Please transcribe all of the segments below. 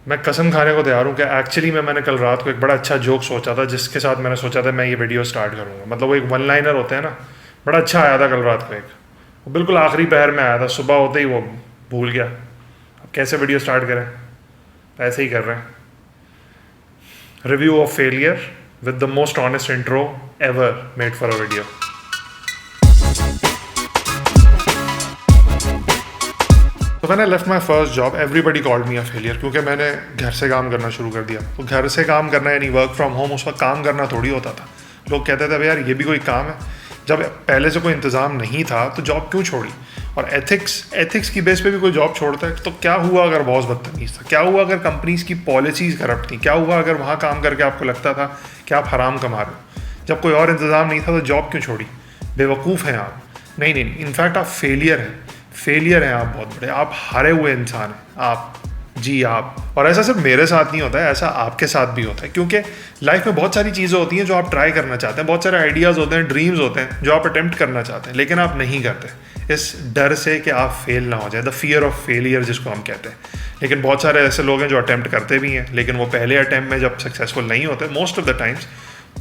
मैं कसम खाने को तैयार हूँ कि एक्चुअली मैंने कल रात को एक बड़ा अच्छा जोक सोचा था जिसके साथ मैंने सोचा था मैं ये वीडियो स्टार्ट करूँगा। मतलब वो एक वन लाइनर होते हैं ना, बड़ा अच्छा आया था कल रात को एक, वो बिल्कुल आखिरी पहर में आया था, सुबह होते ही वो भूल गया। अब कैसे वीडियो स्टार्ट करें, ऐसे ही कर रहे हैं। Review of failure with the most honest intro ever made for a video. तो मैंने left my first job, everybody called me a failure, क्योंकि मैंने घर से काम करना शुरू कर दिया। तो घर से काम करना यानी वर्क फ्रॉम होम, उस वक्त काम करना थोड़ी होता था। लोग कहते थे यार ये भी कोई काम है। जब पहले से कोई इंतज़ाम नहीं था तो जॉब क्यों छोड़ी। और एथिक्स की बेस पे भी कोई जॉब छोड़ता है तो क्या हुआ अगर बॉस बदतमीज़ था, क्या हुआ अगर कंपनीज की पॉलिसीज़ करप्ट थी, क्या हुआ अगर वहाँ काम करके आपको लगता था कि आप हराम कमा रहे हो। जब कोई और इंतज़ाम नहीं था तो जॉब क्यों छोड़ी। बेवकूफ़ हैं आप। नहीं, इनफैक्ट आप फेलियर हैं आप, बहुत बड़े, आप हारे हुए इंसान हैं आप। जी आप। और ऐसा सिर्फ मेरे साथ नहीं होता है, ऐसा आपके साथ भी होता है, क्योंकि लाइफ में बहुत सारी चीज़ें होती हैं जो आप ट्राई करना चाहते हैं, बहुत सारे आइडियाज़ होते हैं, ड्रीम्स होते हैं जो आप अटेम्प्ट करना चाहते हैं, लेकिन आप नहीं करते इस डर से कि आप फेल ना हो जाए, द फियर ऑफ फेलियर जिसको हम कहते हैं। लेकिन बहुत सारे ऐसे लोग हैं जो अटेम्प्ट करते भी हैं, लेकिन वो पहले अटेम्प्ट में जब सक्सेसफुल नहीं होते मोस्ट ऑफ द टाइम्स,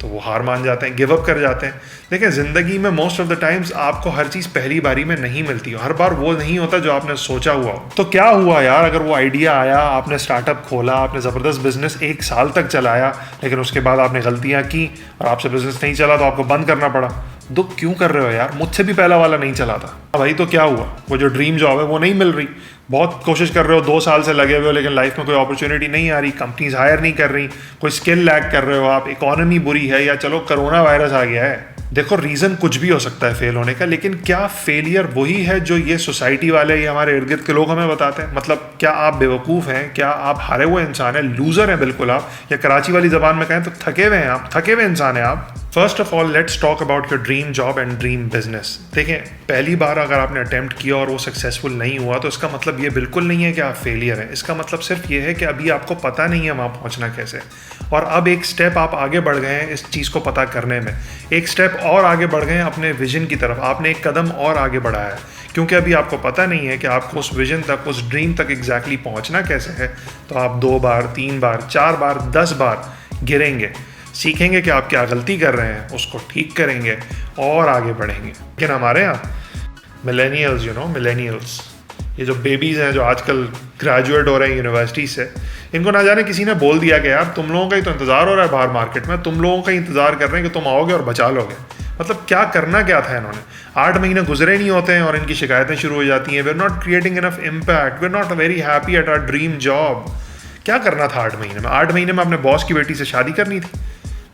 तो वो हार मान जाते हैं, गिव अप कर जाते हैं। लेकिन ज़िंदगी में मोस्ट ऑफ द टाइम्स आपको हर चीज़ पहली बारी में नहीं मिलती, हर बार वो नहीं होता जो आपने सोचा हुआ हो। तो क्या हुआ यार अगर वो आइडिया आया, आपने स्टार्टअप खोला, आपने ज़बरदस्त बिजनेस 1 साल तक चलाया, लेकिन उसके बाद आपने गलतियाँ की और आपसे बिजनेस नहीं चला तो आपको बंद करना पड़ा। दुख क्यों कर रहे हो यार, मुझसे भी पहला वाला नहीं चला था। भाई तो क्या हुआ, वो जो ड्रीम जॉब है वो नहीं मिल रही, बहुत कोशिश कर रहे हो, 2 साल से लगे हुए हो, लेकिन लाइफ में कोई अपॉर्चुनिटी नहीं आ रही, कंपनीज हायर नहीं कर रही, कोई स्किल लैक कर रहे हो आप, इकोनॉमी बुरी है, या चलो कोरोना वायरस आ गया है। देखो रीज़न कुछ भी हो सकता है फेल होने का, लेकिन क्या फेलियर वही है जो ये सोसाइटी वाले या हमारे इर्द गिर्द के लोग हमें बताते हैं। मतलब क्या आप बेवकूफ़ हैं, क्या आप हारे हुए इंसान हैं, लूज़र हैं बिल्कुल आप, या कराची वाली ज़बान में कहें तो थके हुए हैं आप, थके हुए इंसान हैं आप। First of all let's talk about your dream job and dream business. देखें, पहली बार अगर आपने अटेम्प्ट किया और वो सक्सेसफुल नहीं हुआ तो इसका मतलब ये बिल्कुल नहीं है कि आप फेलियर हैं। इसका मतलब सिर्फ ये है कि अभी आपको पता नहीं है वहाँ पहुँचना कैसे, और अब एक स्टेप आप आगे बढ़ गए हैं इस चीज़ को पता करने में, एक स्टेप और आगे बढ़ गए हैं अपने विजन की तरफ, आपने एक कदम और आगे बढ़ाया है। क्योंकि अभी आपको पता नहीं है कि आपको उस विजन तक, उस ड्रीम तक एग्जैक्टली पहुँचना कैसे है, तो आप 2 बार 3 बार 4 बार 10 बार गिरेंगे, सीखेंगे कि आप क्या गलती कर रहे हैं, उसको ठीक करेंगे और आगे बढ़ेंगे। लेकिन हमारे यहाँ मिलेनियल्स, ये जो बेबीज़ हैं जो आजकल ग्रेजुएट हो रहे हैं यूनिवर्सिटी से, इनको ना जाने किसी ने बोल दिया कि यार तुम लोगों का ही तो इंतज़ार हो रहा है बाहर मार्केट में, तुम लोगों का ही इंतज़ार कर रहे हैं कि तुम आओगे और बचा लोगे। मतलब क्या करना क्या था इन्होंने, 8 महीने गुजरे नहीं होते हैं और इनकी शिकायतें शुरू हो जाती हैं, we are not creating enough impact, we are not very happy at our dream job. क्या करना था 8 महीने में? 8 महीने में अपने बॉस की बेटी से शादी करनी थी।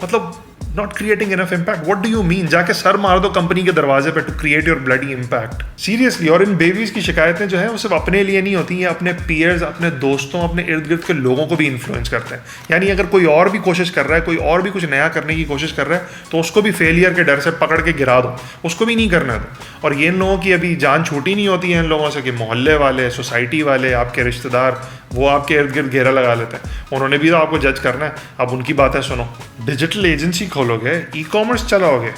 मतलब not creating enough impact, what do you mean? जाके सर मार दो कंपनी के दरवाजे पे to create your bloody impact, seriously. और इन बेबीज की शिकायतें जो है वो सिर्फ अपने लिए नहीं होती, ये अपने पीयर्स, अपने दोस्तों, अपने इर्द गिर्द के लोगों को भी इन्फ्लुएंस करते हैं। यानी अगर कोई और भी कोशिश कर रहा है, कोई और भी कुछ नया करने की कोशिश कर रहा है, तो उसको भी फेलियर के डर से पकड़ के गिरा दो, उसको भी नहीं करना दो। और ये इन लोगों की अभी जान छूटी नहीं होती है इन लोगों से कि मोहल्ले वाले, सोसाइटी वाले, आपके रिश्तेदार, वो आपके इर्द गिर्द घेरा लगा लेते हैं। उन्होंने भी तो आपको जज करना है, अब उनकी बातें सुनो। डिजिटल एजेंसी खोलोगे, ई कॉमर्स चलाओगे,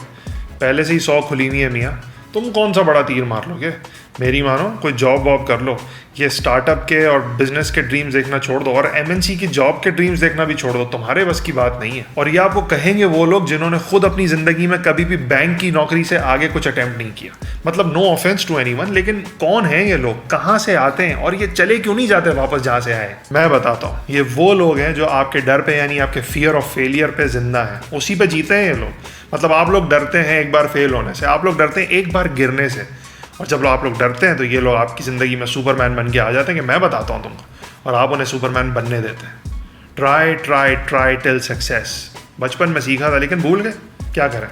पहले से ही 100 खुली हुई है मियाँ, तुम कौन सा बड़ा तीर मार लोगे? मेरी मानो कोई जॉब वॉब कर लो, ये स्टार्टअप के और बिजनेस के ड्रीम्स देखना छोड़ दो, और एमएनसी की जॉब के ड्रीम्स देखना भी छोड़ दो, तुम्हारे बस की बात नहीं है। और ये आपको कहेंगे वो लोग जिन्होंने खुद अपनी ज़िंदगी में कभी भी बैंक की नौकरी से आगे कुछ अटेम्प्ट नहीं किया। मतलब नो ऑफेंस टू एनीवन, लेकिन कौन है ये लोग, कहाँ से आते हैं और ये चले क्यों नहीं जाते वापस जहाँ से आए? मैं बताता हूँ, ये वो लोग हैं जो आपके डर पे, यानी आपके फियर ऑफ फेलियर पे जिंदा है, उसी पे जीते हैं ये लोग। मतलब आप लोग डरते हैं एक बार फेल होने से, आप लोग डरते हैं एक बार गिरने से, और जब आप लोग डरते हैं तो ये लोग आपकी ज़िंदगी में सुपरमैन बन के आ जाते हैं कि मैं बताता हूँ तुमको, और आप उन्हें सुपरमैन बनने देते हैं। Try try try till success, बचपन में सीखा था लेकिन भूल गए, क्या करें?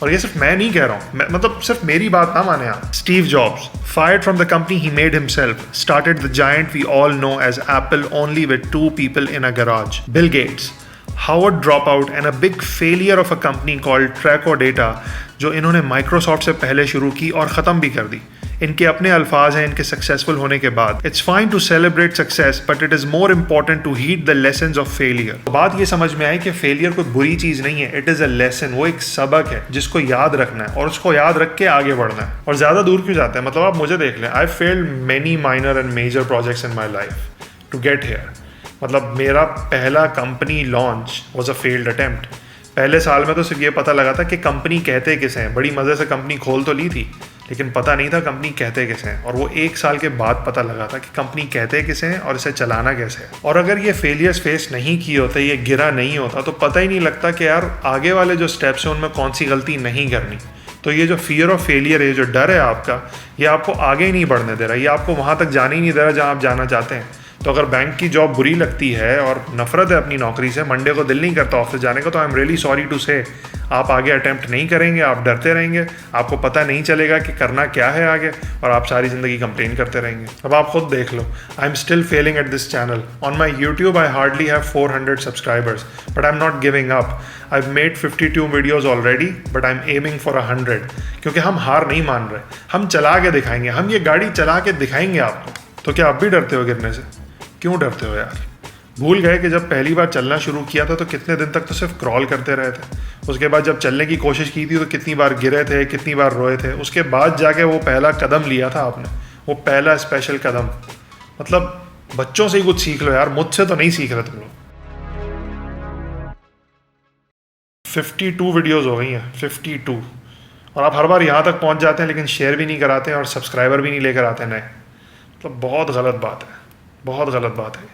और ये सिर्फ मैं नहीं कह रहा हूँ, मतलब सिर्फ मेरी बात ना माने आप। Steve jobs, fired from the company he made himself, started the giant we all know as Apple only with 2 people in a garage. Bill Gates, Howard dropout and a big failure of a company called Traco Data, जो इन्होंने Microsoft से पहले शुरू की और ख़त्म भी कर दी। इनके अपने अल्फाज हैं इनके सक्सेसफुल होने के बाद, it's fine to celebrate success but it is more important to heed the lessons of failure. बात ये समझ में आई कि फेलियर कोई बुरी चीज़ नहीं है, इट इज़ अ लेसन, वो एक सबक है जिसको याद रखना है और उसको याद रख के आगे बढ़ना है। और ज़्यादा दूर क्यों जाते हैं, मतलब आप मुझे देख लें, I failed many minor and major projects in my life to get here. मतलब मेरा पहला company launch was a failed attempt. पहले साल में तो सिर्फ ये पता लगा था कि कंपनी कहते किसे हैं, बड़ी मज़े से कंपनी खोल तो ली थी लेकिन पता नहीं था कंपनी कहते किसे हैं। और वो 1 साल के बाद पता लगा था कि कंपनी कहते किसे हैं और इसे चलाना कैसे है। और अगर ये फेलियर्स फेस नहीं किए होते, ये गिरा नहीं होता, तो पता ही नहीं लगता कि यार आगे वाले जो स्टेप्स हैं उनमें कौन सी गलती नहीं करनी। तो ये जो फियर ऑफ फेलियर है, जो डर है आपका, ये आपको आगे ही नहीं बढ़ने दे रहा, ये आपको वहाँ तक जाने ही नहीं दे रहा जहाँ आप जाना चाहते हैं। तो अगर बैंक की जॉब बुरी लगती है और नफरत है अपनी नौकरी से, मंडे को दिल नहीं करता ऑफिस जाने का, तो I am really sorry to say आप आगे अटेम्प्ट नहीं करेंगे, आप डरते रहेंगे, आपको पता नहीं चलेगा कि करना क्या है आगे, और आप सारी ज़िंदगी कंप्लेन करते रहेंगे। अब आप खुद देख लो, I am still failing at this channel. On my YouTube I hardly have 400 subscribers, but I am not giving up. I have made 52 videos already, but I am aiming for 100, क्योंकि हम हार नहीं मान रहे, हम चला के दिखाएंगे, हम ये गाड़ी चला के दिखाएंगे आपको। तो क्या आप भी डरते हो गिरने से? क्यों डरते हो यार? भूल गए कि जब पहली बार चलना शुरू किया था तो कितने दिन तक तो सिर्फ क्रॉल करते रहे थे। उसके बाद जब चलने की कोशिश की थी तो कितनी बार गिरे थे, कितनी बार रोए थे। उसके बाद जाके वो पहला कदम लिया था आपने, वो पहला स्पेशल कदम। मतलब बच्चों से ही कुछ सीख लो यार, मुझसे तो नहीं सीख रहे तुम लोग। 52 वीडियोज़ हो गई हैं, 52, और आप हर बार यहाँ तक पहुँच जाते हैं लेकिन शेयर भी नहीं कराते हैं और सब्सक्राइबर भी नहीं लेकर आते नए। मतलब बहुत गलत बात है, बहुत गलत बात है।